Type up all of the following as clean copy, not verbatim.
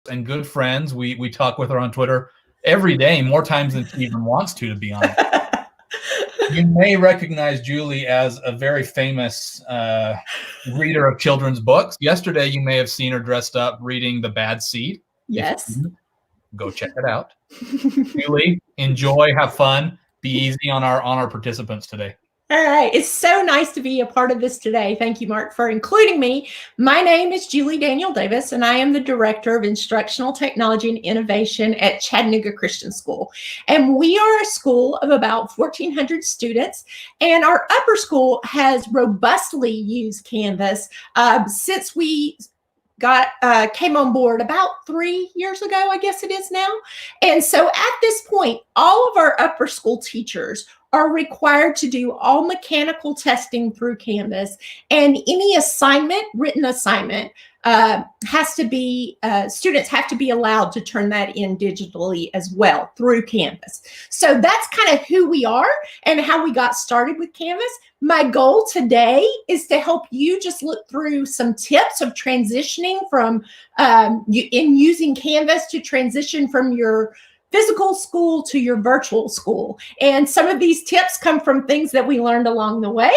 and good friends. We talk with her on Twitter every day, more times than she even wants to be honest. You may recognize Julie as a very famous reader of children's books. Yesterday, you may have seen her dressed up reading The Bad Seed. Yes. Go check it out. Julie, enjoy, have fun, be easy on our participants today. All right. It's so nice to be a part of this today. Thank you, Mark, for including me. My name is Julie Daniel Davis, and I am the Director of Instructional Technology and Innovation at Chattanooga Christian School. And we are a school of about 1,400 students, and our upper school has robustly used Canvas since we came on board about 3 years ago, I guess it is now. And so at this point, all of our upper school teachers are required to do all mechanical testing through Canvas, and any written assignment students have to be allowed to turn that in digitally as well through Canvas. So that's kind of who we are and how we got started with Canvas. My goal today is to help you just look through some tips of transitioning from using Canvas to transition from your physical school to your virtual school. And some of these tips come from things that we learned along the way,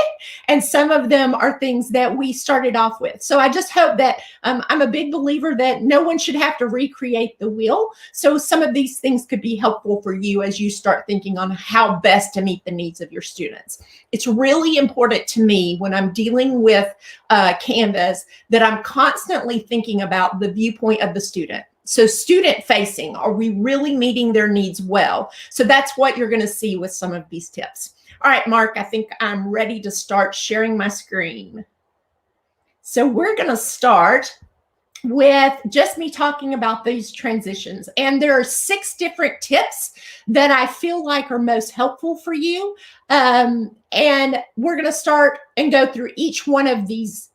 and some of them are things that we started off with. So I just hope that I'm a big believer that no one should have to recreate the wheel. So some of these things could be helpful for you as you start thinking on how best to meet the needs of your students. It's really important to me when I'm dealing with Canvas that I'm constantly thinking about the viewpoint of the student. So student facing, are we really meeting their needs well? So that's what you're going to see with some of these tips. All right, Mark, I think I'm ready to start sharing my screen. So we're going to start with just me talking about these transitions. And there are 6 different tips that I feel like are most helpful for you. And we're going to start and go through each one of these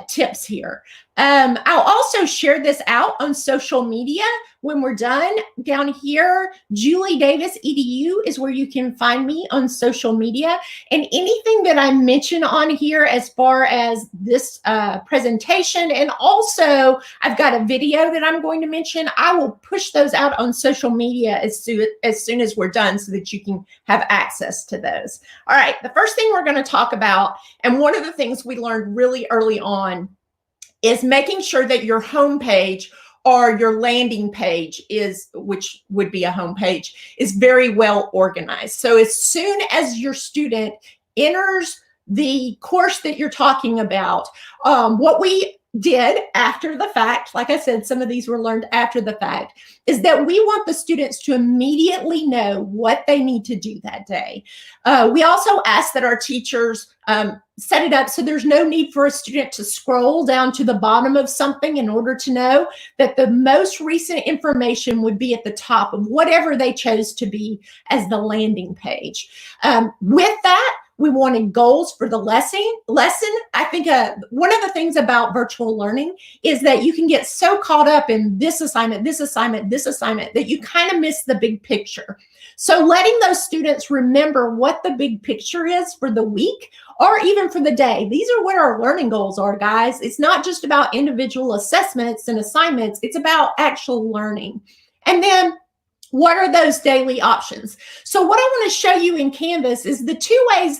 tips here. I'll also share this out on social media when we're done. Down here, Julie Davis EDU is where you can find me on social media. And anything that I mention on here as far as this presentation, and also I've got a video that I'm going to mention, I will push those out on social media as soon as we're done so that you can have access to those. All right, the first thing we're going to talk about, and one of the things we learned really early on, is making sure that your home page or your landing page which would be a home page, is very well organized. So as soon as your student enters the course that you're talking about, what we did after the fact, like I said, some of these were learned after the fact, is that we want the students to immediately know what they need to do that day. We also ask that our teachers set it up so there's no need for a student to scroll down to the bottom of something in order to know that the most recent information would be at the top of whatever they chose to be as the landing page. With that, we wanted goals for the lesson. I think one of the things about virtual learning is that you can get so caught up in this assignment, that you kind of miss the big picture. So letting those students remember what the big picture is for the week or even for the day. These are what our learning goals are, guys. It's not just about individual assessments and assignments. It's about actual learning. And then what are those daily options? So what I want to show you in Canvas is the 2 ways,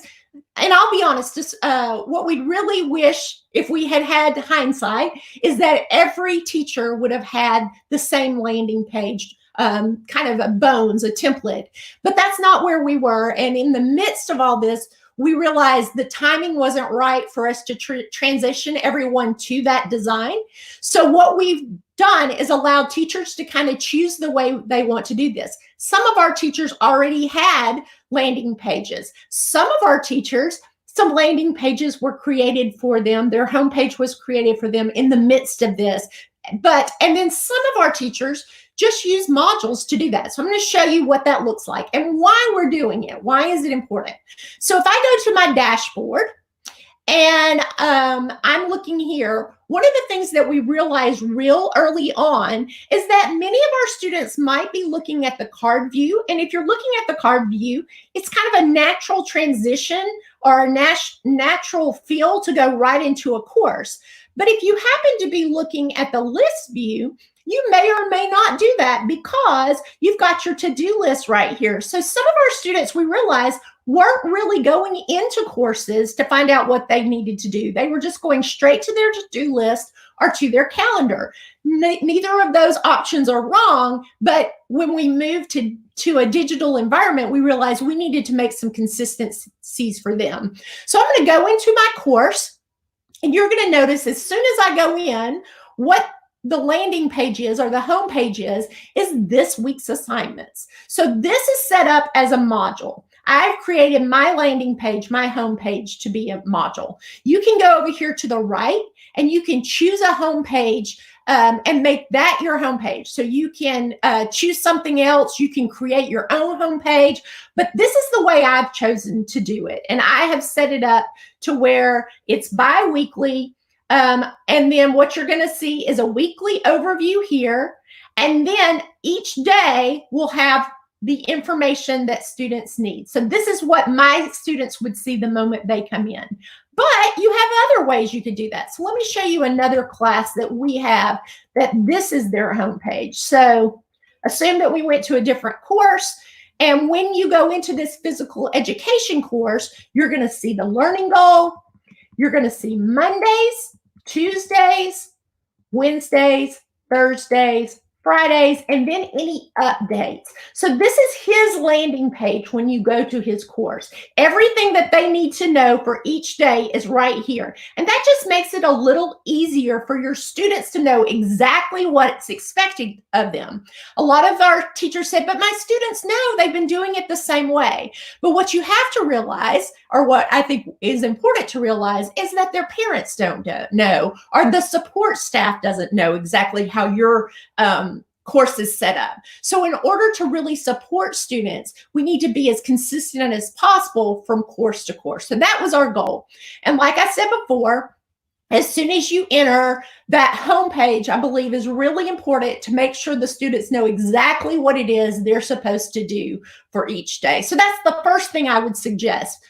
and I'll be honest, just, what we really wish if we had hindsight is that every teacher would have had the same landing page, kind of a bones, a template, but that's not where we were. And in the midst of all this, we realized the timing wasn't right for us to transition everyone to that design. So what we've done is allowed teachers to kind of choose the way they want to do this. Some of our teachers already had landing pages. Some of our teachers, some landing pages were created for them. Their homepage was created for them in the midst of this. And then some of our teachers just use modules to do that. So I'm going to show you what that looks like and why we're doing it. Why is it important? So if I go to my dashboard and I'm looking here, one of the things that we realized real early on is that many of our students might be looking at the card view. And if you're looking at the card view, it's kind of a natural transition or a natural feel to go right into a course. But if you happen to be looking at the list view, You may or may not do that because you've got your to-do list right here. So some of our students, we realized, weren't really going into courses to find out what they needed to do. They were just going straight to their to-do list or to their calendar. Neither of those options are wrong, but when we moved to a digital environment, we realized we needed to make some consistencies for them. So I'm going to go into my course, and you're going to notice as soon as I go in, what the landing page is, or the home page is this week's assignments. So this is set up as a module. I've created my landing page, my home page, to be a module. You can go over here to the right and you can choose a home page and make that your home page. So you can choose something else. You can create your own home page, but this is the way I've chosen to do it. And I have set it up to where it's bi-weekly. And then what you're going to see is a weekly overview here. And then each day will have the information that students need. So this is what my students would see the moment they come in. But you have other ways you could do that. So let me show you another class that we have that this is their homepage. So assume that we went to a different course. And when you go into this physical education course, you're going to see the learning goal. You're going to see Mondays, Tuesdays, Wednesdays, Thursdays, Fridays, and then any updates. So this is his landing page when you go to his course. Everything that they need to know for each day is right here. And that just makes it a little easier for your students to know exactly what's expected of them. A lot of our teachers said, but my students know, they've been doing it the same way. But what you have to realize, or what I think is important to realize, is that their parents don't know, or the support staff doesn't know exactly how your course is set up. So in order to really support students, we need to be as consistent as possible from course to course. So that was our goal. And like I said before, as soon as you enter that homepage, I believe is really important to make sure the students know exactly what it is they're supposed to do for each day. So that's the first thing I would suggest.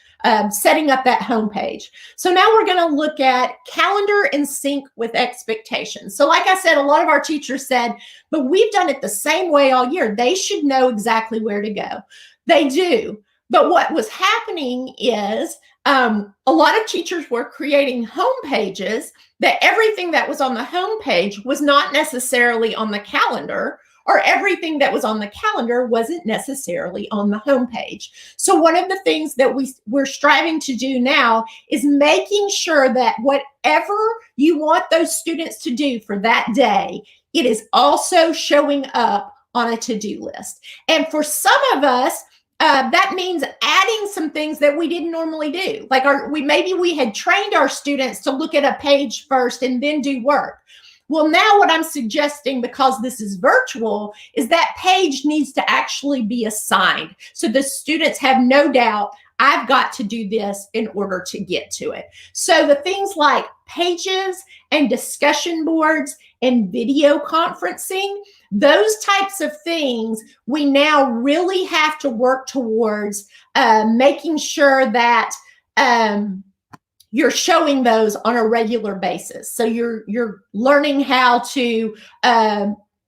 Setting up that homepage. So now we're going to look at calendar in sync with expectations. So like I said, a lot of our teachers said, but we've done it the same way all year. They should know exactly where to go. They do. But what was happening is a lot of teachers were creating home pages that everything that was on the home page was not necessarily on the calendar, or everything that was on the calendar wasn't necessarily on the homepage. So one of the things that we're striving to do now is making sure that whatever you want those students to do for that day, it is also showing up on a to-do list. And for some of us, that means adding some things that we didn't normally do. Like maybe we had trained our students to look at a page first and then do work. Well, now what I'm suggesting, because this is virtual, is that page needs to actually be assigned. So the students have no doubt, I've got to do this in order to get to it. So the things like pages and discussion boards and video conferencing, those types of things, we now really have to work towards making sure that you're showing those on a regular basis. So you're learning how to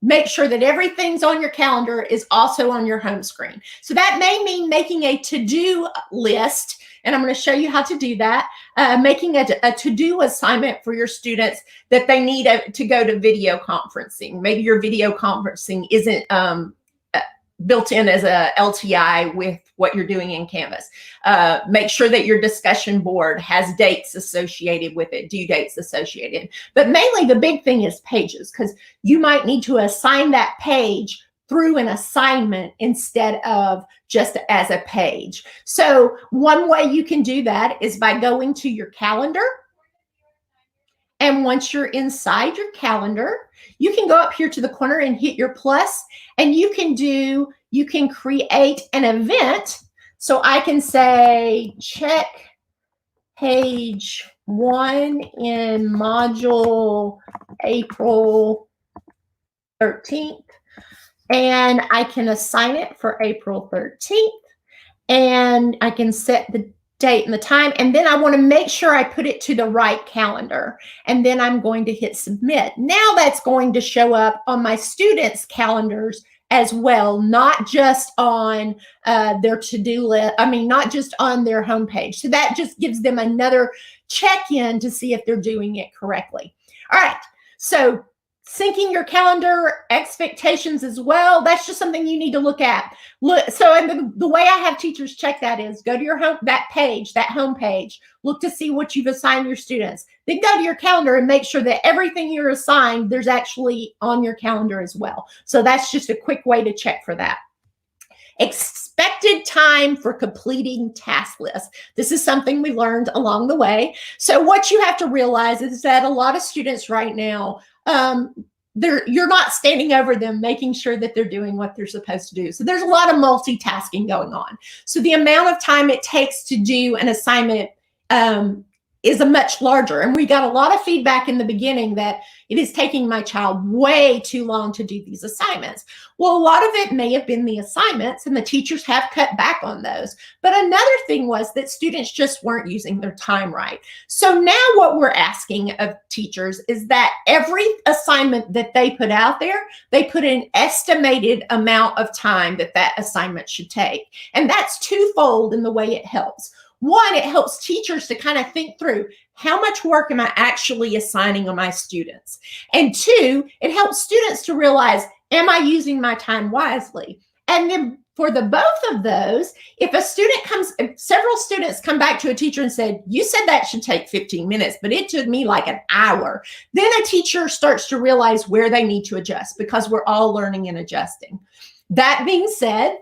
make sure that everything's on your calendar is also on your home screen. So that may mean making a to-do list, and I'm going to show you how to do that, making a to-do assignment for your students that they need to go to video conferencing. Maybe your video conferencing isn't built in as a LTI with what you're doing in Canvas. Make sure that your discussion board has dates associated with it, due dates associated. But mainly the big thing is pages, because you might need to assign that page through an assignment instead of just as a page. So one way you can do that is by going to your calendar. And once you're inside your calendar, you can go up here to the corner and hit your plus, and you can create an event. So I can say check page 1 in module April 13th, and I can assign it for April 13th, and I can set the date and the time, and then I want to make sure I put it to the right calendar, and then I'm going to hit submit. Now that's going to show up on my students' calendars as well, not just on their to-do list. I mean, not just on their homepage. So that just gives them another check-in to see if they're doing it correctly. All right, so syncing your calendar expectations as well. That's just something you need to look at. And the way I have teachers check that is go to that home page, look to see what you've assigned your students. Then go to your calendar and make sure that everything you're assigned, there's actually on your calendar as well. So that's just a quick way to check for that. Expected time for completing task lists. This is something we learned along the way. So what you have to realize is that a lot of students right now, you're not standing over them making sure that they're doing what they're supposed to do. So there's a lot of multitasking going on. So the amount of time it takes to do an assignment is a much larger. And we got a lot of feedback in the beginning that it is taking my child way too long to do these assignments. Well, a lot of it may have been the assignments, and the teachers have cut back on those. But another thing was that students just weren't using their time right. So now what we're asking of teachers is that every assignment that they put out there, they put an estimated amount of time that assignment should take. And that's twofold in the way it helps. One, it helps teachers to kind of think through how much work am I actually assigning on my students? And two, it helps students to realize, am I using my time wisely? And then for the both of those, if several students come back to a teacher and said, you said that should take 15 minutes, but it took me like an hour, then a teacher starts to realize where they need to adjust, because we're all learning and adjusting. That being said,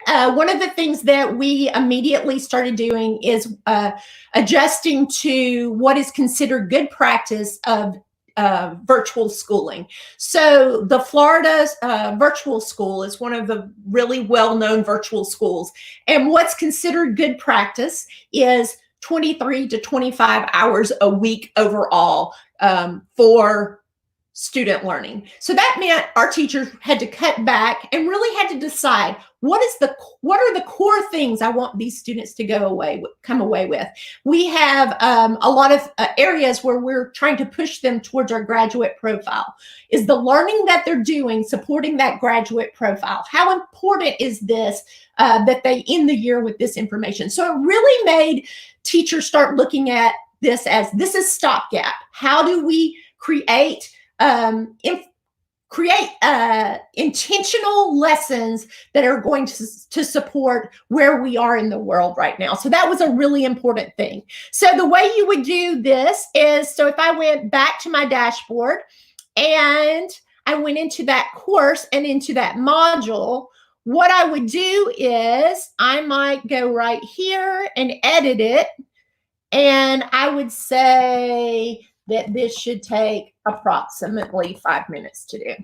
one of the things that we immediately started doing is adjusting to what is considered good practice of virtual schooling. So the Florida virtual school is one of the really well-known virtual schools. And what's considered good practice is 23 to 25 hours a week overall for student learning. So that meant our teachers had to cut back and really had to decide what are the core things I want these students to come away with. We have a lot of areas where we're trying to push them towards our graduate profile. Is the learning that they're doing supporting that graduate profile? How important is this that they end the year with this information? So it really made teachers start looking at this as this is stopgap. How do we create intentional lessons that are going to support where we are in the world right now. So that was a really important thing. So the way you would do this is, so if I went back to my dashboard and I went into that course and into that module, what I would do is I might go right here and edit it. And I would say that this should take approximately 5 minutes to do.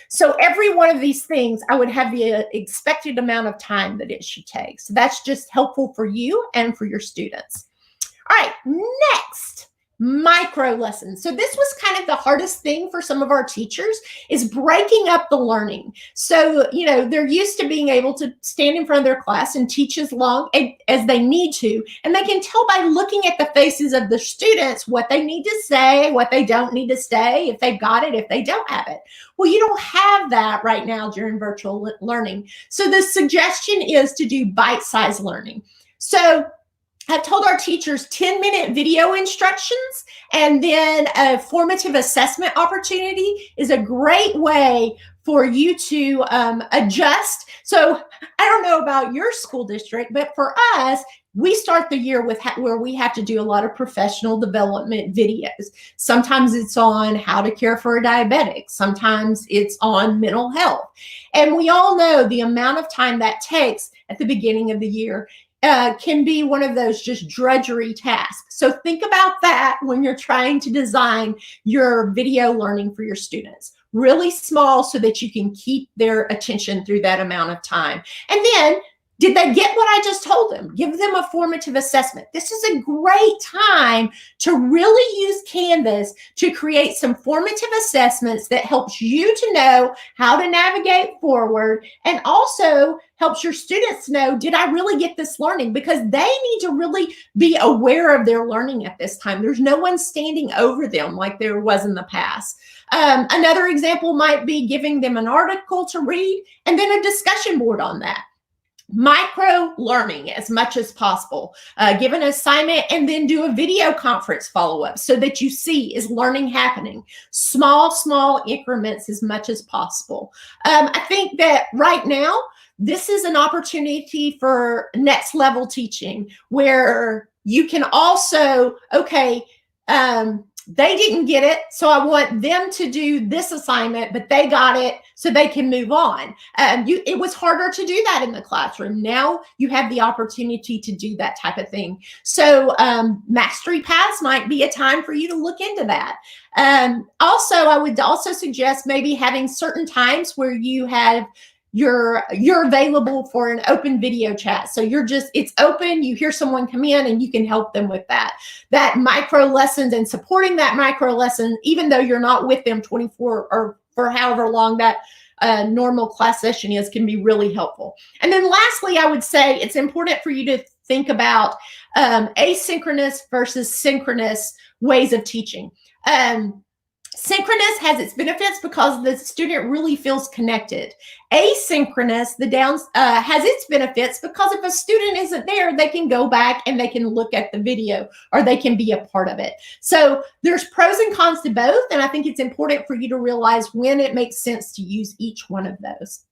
So every one of these things, I would have the expected amount of time that it should take. So that's just helpful for you and for your students. All right, next, micro lessons. So this was kind of the hardest thing for some of our teachers, is breaking up the learning. So, they're used to being able to stand in front of their class and teach as long as they need to. And they can tell by looking at the faces of the students what they need to say, what they don't need to say, if they've got it, if they don't have it. Well, you don't have that right now during virtual learning. So the suggestion is to do bite-sized learning. So I've told our teachers 10-minute video instructions and then a formative assessment opportunity is a great way for you to adjust. So I don't know about your school district, but for us, we start the year with where we have to do a lot of professional development videos. Sometimes it's on how to care for a diabetic. Sometimes it's on mental health. And we all know the amount of time that takes at the beginning of the year can be one of those just drudgery tasks. So think about that when you're trying to design your video learning for your students. Really small so that you can keep their attention through that amount of time. And then Did they get what I just told them? Give them a formative assessment. This is a great time to really use Canvas to create some formative assessments that helps you to know how to navigate forward, and also helps your students know, did I really get this learning? Because they need to really be aware of their learning at this time. There's no one standing over them like there was in the past. Another example might be giving them an article to read and then a discussion board on that. Micro learning as much as possible. Give an assignment and then do a video conference follow-up so that you see, is learning happening? Small increments as much as possible. I think that right now, this is an opportunity for next level teaching where you can also, okay, they didn't get it, so I want them to do this assignment, but they got it, so they can move on. It was harder to do that in the classroom. Now you have the opportunity to do that type of thing. So mastery paths might be a time for you to look into that. Also, I would also suggest maybe having certain times where you have you're available for an open video chat. So it's open, you hear someone come in and you can help them with that micro lessons and supporting that micro lesson, even though you're not with them 24 or for however long that normal class session is, can be really helpful. And then lastly, I would say it's important for you to think about asynchronous versus synchronous ways of teaching. Synchronous has its benefits because the student really feels connected. Asynchronous, has its benefits because if a student isn't there, they can go back and they can look at the video or they can be a part of it. So there's pros and cons to both, and I think it's important for you to realize when it makes sense to use each one of those.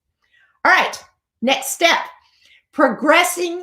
All right, next step, progressive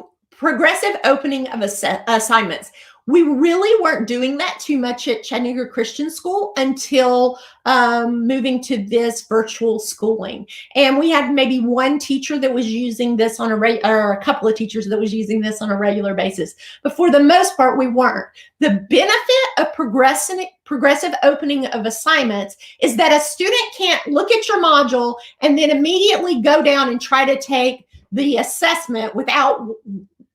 opening of assignments. We really weren't doing that too much at Chattanooga Christian School until moving to this virtual schooling. And we had maybe one teacher that was using this on or a couple of teachers that was using this on a regular basis. But for the most part, we weren't. The benefit of progressive opening of assignments is that a student can't look at your module and then immediately go down and try to take the assessment without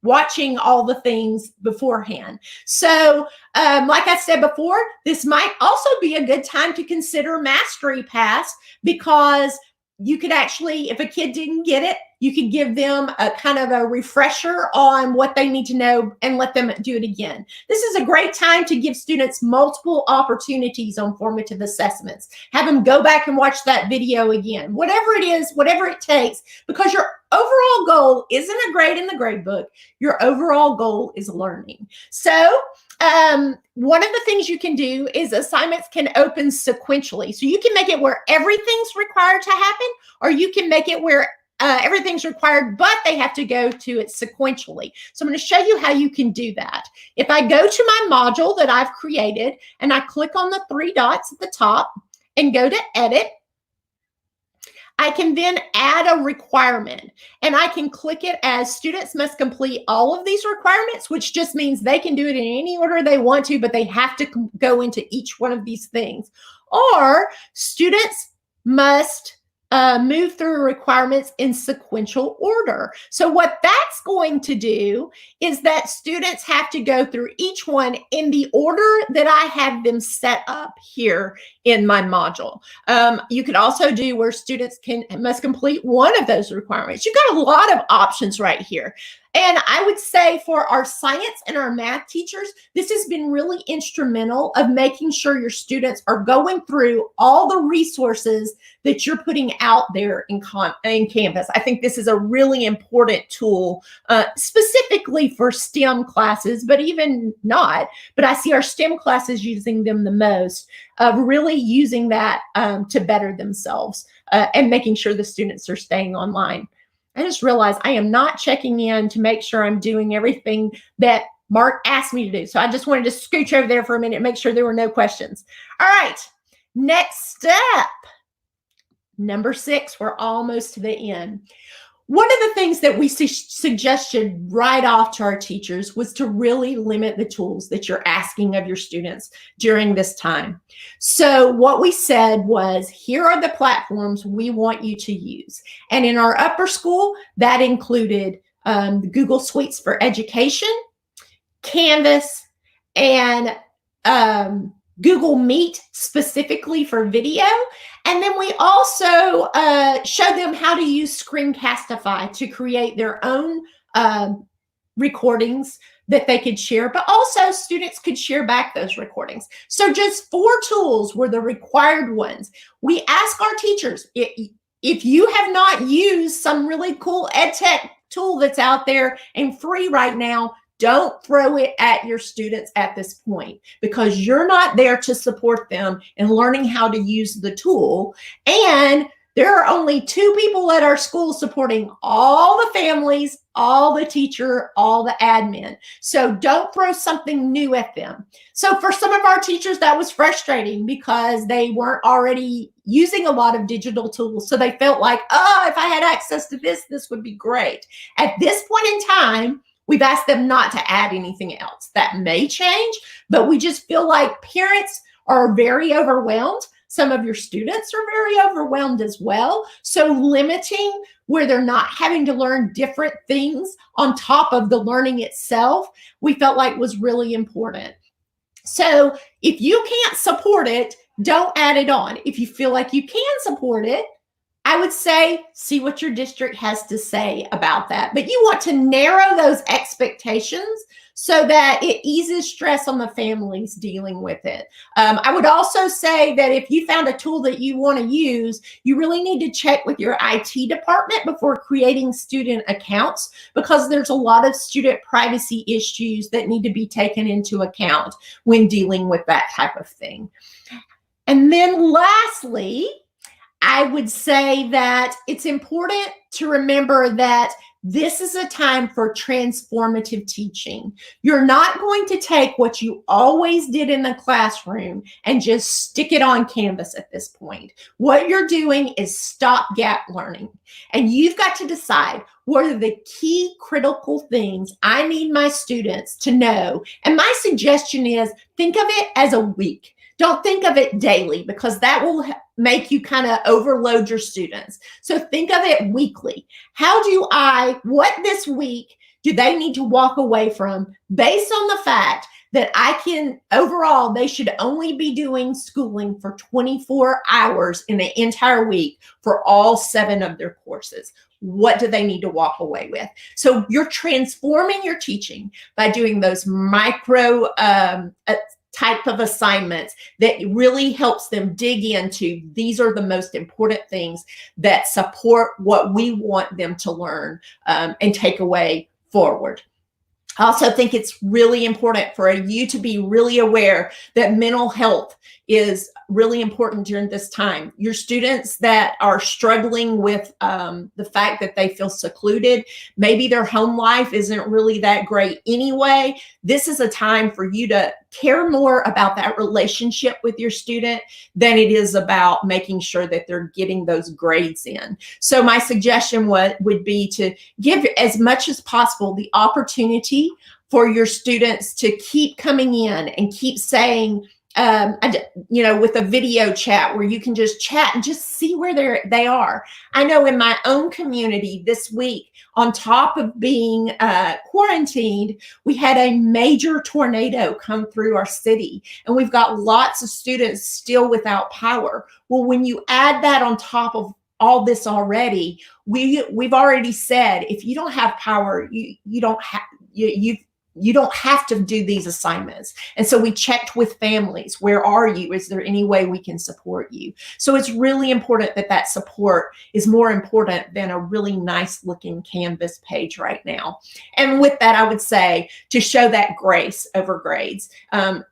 watching all the things beforehand. So like I said before, this might also be a good time to consider mastery paths, because you could actually, if a kid didn't get it, you could give them a kind of a refresher on what they need to know and let them do it again. This is a great time to give students multiple opportunities on formative assessments. Have them go back and watch that video again, whatever it is, whatever it takes, because your overall goal isn't a grade in the grade book. Your overall goal is learning. So one of the things you can do is assignments can open sequentially. So you can make it where everything's required to happen, or you can make it where everything's required, but they have to go to it sequentially. So I'm going to show you how you can do that. If I go to my module that I've created and I click on the three dots at the top and go to edit, I can then add a requirement, and I can click it as students must complete all of these requirements, which just means they can do it in any order they want to, but they have to go into each one of these things. Or students must move through requirements in sequential order. So what that's going to do is that students have to go through each one in the order that I have them set up here in my module. You could also do where students must complete one of those requirements. You've got a lot of options right here. And I would say for our science and our math teachers, this has been really instrumental of making sure your students are going through all the resources that you're putting out there in Canvas. I think this is a really important tool, specifically for STEM classes, but even not. But I see our STEM classes using them the most, really using that to better themselves and making sure the students are staying online. I just realized I am not checking in to make sure I'm doing everything that Mark asked me to do. So I just wanted to scooch over there for a minute and make sure there were no questions. All right, next step. Number 6, we're almost to the end. One of the things that we suggested right off to our teachers was to really limit the tools that you're asking of your students during this time. So what we said was, here are the platforms we want you to use. And in our upper school, that included the Google Suites for Education, Canvas, and Google Meet specifically for video. And then we also showed them how to use Screencastify to create their own recordings that they could share, but also students could share back those recordings. So just 4 tools were the required ones. We ask our teachers, if you have not used some really cool ed tech tool that's out there and free right now, don't throw it at your students at this point, because you're not there to support them in learning how to use the tool. And there are only 2 people at our school supporting all the families, all the teacher, all the admin. So don't throw something new at them. So for some of our teachers, that was frustrating because they weren't already using a lot of digital tools. So they felt like, oh, if I had access to this, this would be great. At this point in time, we've asked them not to add anything else. That may change, but we just feel like parents are very overwhelmed. Some of your students are very overwhelmed as well. So limiting where they're not having to learn different things on top of the learning itself, we felt like was really important. So if you can't support it, don't add it on. If you feel like you can support it, I would say see what your district has to say about that. But you want to narrow those expectations so that it eases stress on the families dealing with it. I would also say that if you found a tool that you want to use, you really need to check with your IT department before creating student accounts, because there's a lot of student privacy issues that need to be taken into account when dealing with that type of thing. And then lastly, I would say that it's important to remember that this is a time for transformative teaching. You're not going to take what you always did in the classroom and just stick it on Canvas at this point. What you're doing is stopgap learning. And you've got to decide what are the key critical things I need my students to know. And my suggestion is think of it as a week. Don't think of it daily, because that will make you kind of overload your students. So think of it weekly. What this week do they need to walk away from based on the fact that overall, they should only be doing schooling for 24 hours in the entire week for all 7 of their courses? What do they need to walk away with? So you're transforming your teaching by doing those micro type of assignments that really helps them dig into, these are the most important things that support what we want them to learn and take away forward. I also think it's really important for you to be really aware that mental health is really important during this time. Your students that are struggling with the fact that they feel secluded, maybe their home life isn't really that great anyway. This is a time for you to care more about that relationship with your student than it is about making sure that they're getting those grades in. So my suggestion would be to give as much as possible the opportunity for your students to keep coming in and keep saying, with a video chat where you can just chat and just see where they are. I know in my own community this week, on top of being quarantined, we had a major tornado come through our city, and we've got lots of students still without power. Well, when you add that on top of all this already, we've already said, if you don't have power, you don't have to do these assignments. And so we checked with families. Where are you? Is there any way we can support you? So it's really important that support is more important than a really nice looking Canvas page right now. And with that, I would say to show that grace over grades.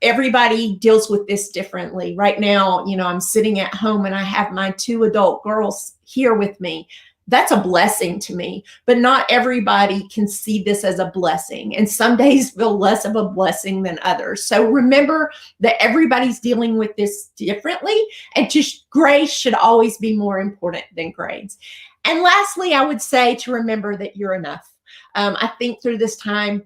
Everybody deals with this differently. Right now, I'm sitting at home and I have my 2 adult girls here with me. That's a blessing to me, but not everybody can see this as a blessing. And some days feel less of a blessing than others. So remember that everybody's dealing with this differently, and just grace should always be more important than grades. And lastly, I would say to remember that you're enough. I think through this time,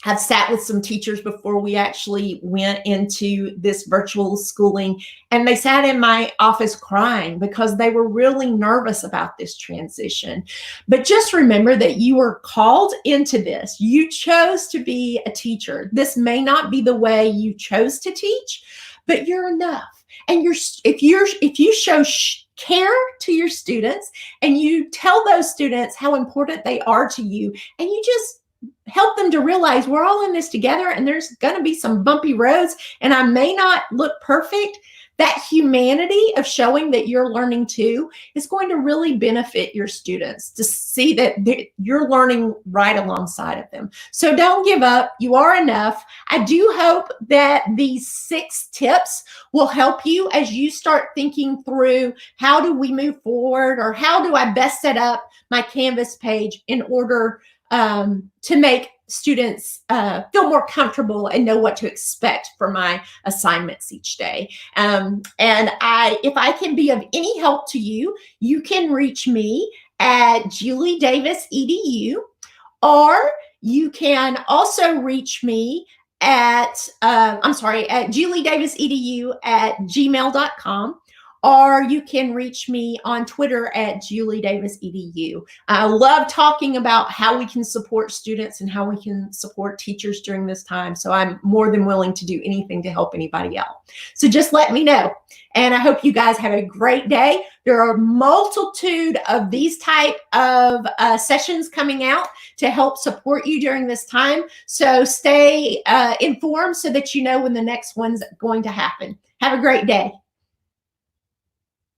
I've sat with some teachers before we actually went into this virtual schooling, and they sat in my office crying because they were really nervous about this transition. But just remember that you were called into this. You chose to be a teacher. This may not be the way you chose to teach, but you're enough. And if you show care to your students, and you tell those students how important they are to you, and you just help them to realize we're all in this together, and there's going to be some bumpy roads, and I may not look perfect. That humanity of showing that you're learning too is going to really benefit your students to see that you're learning right alongside of them. So don't give up. You are enough. I do hope that these 6 tips will help you as you start thinking through, how do we move forward, or how do I best set up my Canvas page in order to make students feel more comfortable and know what to expect for my assignments each day. And if I can be of any help to you, you can reach me at Julie Davis EDU, or you can also reach me at juliedavisedu@gmail.com. Or you can reach me on Twitter at Julie Davis EDU. I love talking about how we can support students and how we can support teachers during this time. So I'm more than willing to do anything to help anybody out. So just let me know. And I hope you guys have a great day. There are a multitude of these type of sessions coming out to help support you during this time. So stay informed so that you know when the next one's going to happen. Have a great day.